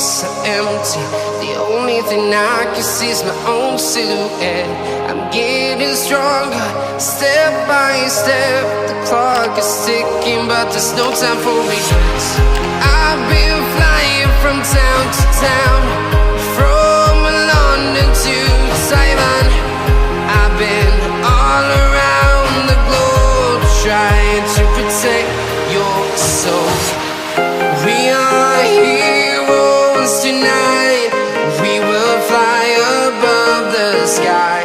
streets are empty. The only thing I can see is my own silhouette. I'm getting stronger, step by step. The clock is ticking, but there's no time for regrets. I've been flying from town to town, from London to Taiwan. I've been all around the globe, trying to protect your soul. We are heroes tonight. We will fly above the sky.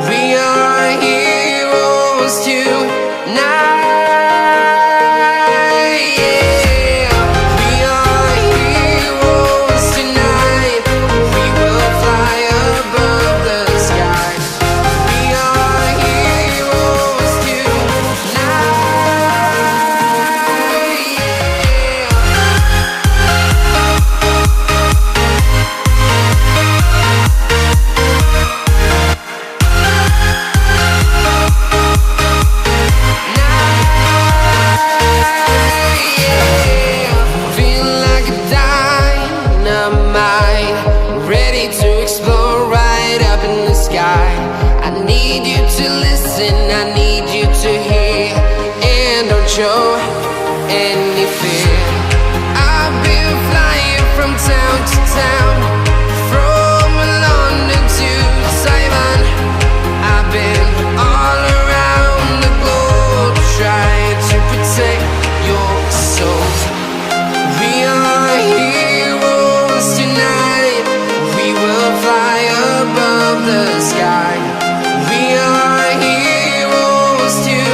We are heroes tonight. Yeah. We are heroes tonight. We will fly above the sky. We are heroes tonight. Show any fear. I've been flying from town to town, from London to Taiwan. I've been all around the globe, trying to protect your soul. We are heroes tonight. We will fly above the sky. We are heroes tonight.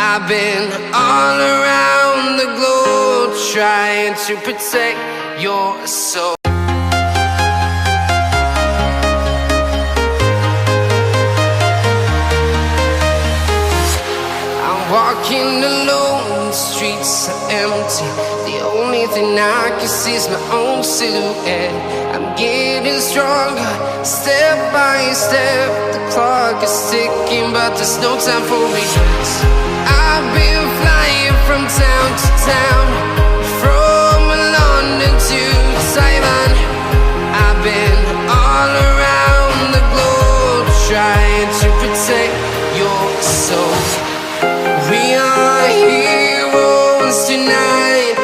I've been all around the globe, trying to protect your soul. I'm walking alone, the streets are empty. The only thing I can see is my own silhouette. I'm getting stronger, step by step. The clock is ticking, but there's no time for regrets. I've been flying from town to town, from London to Taiwan. I've been all around the globe, trying to protect your soul. We are heroes tonight.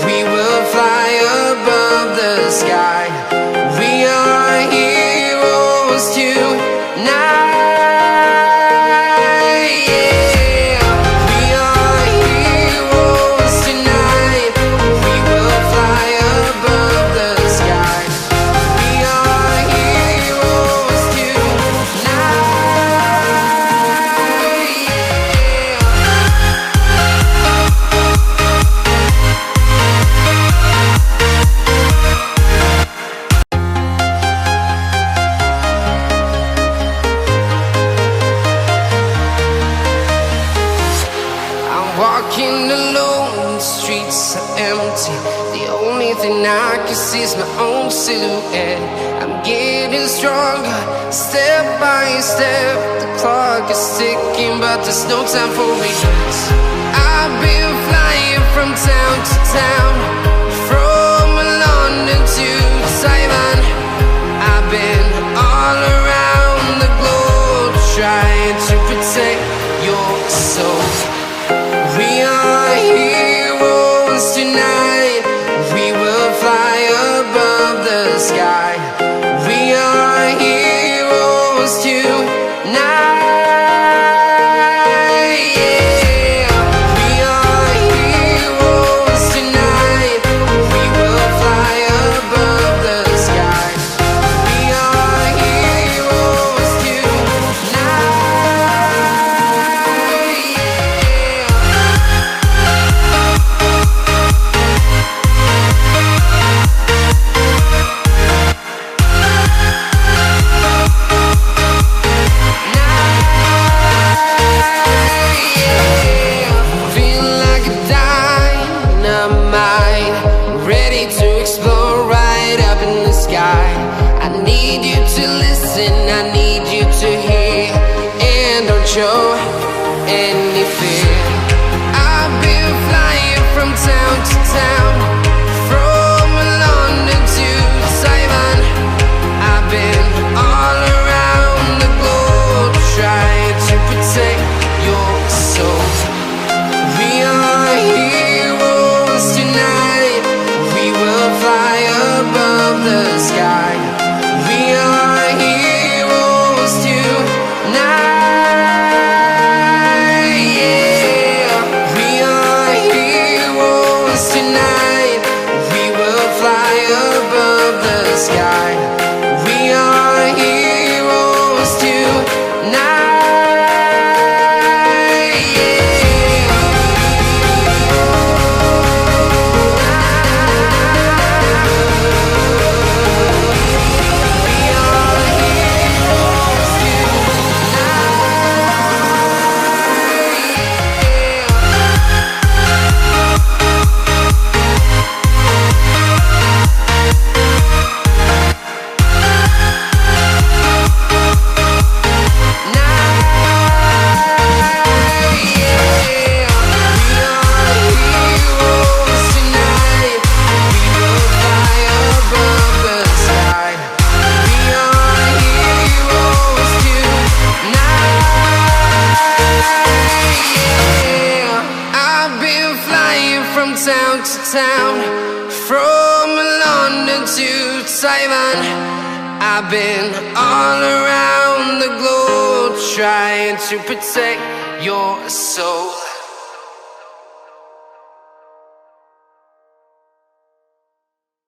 We will fly above the sky. We are heroes tonight. Walking alone, the streets are empty. The only thing I can see is my own silhouette. I'm getting stronger, step by step. The clock is ticking, but there's no time for regrets. I've been flying from town to town, from London to Taiwan. I've been all around any fear. I've been flying from town to town, from London to Taiwan. I've been all around the globe trying to protect your soul. We are heroes tonight. We will fly above the sky. We are heroes tonight. Yeah. We are heroes tonight. We will fly above the sky. We are heroes tonight. Town to town, from London to Taiwan. I've been all around the globe trying to protect your soul.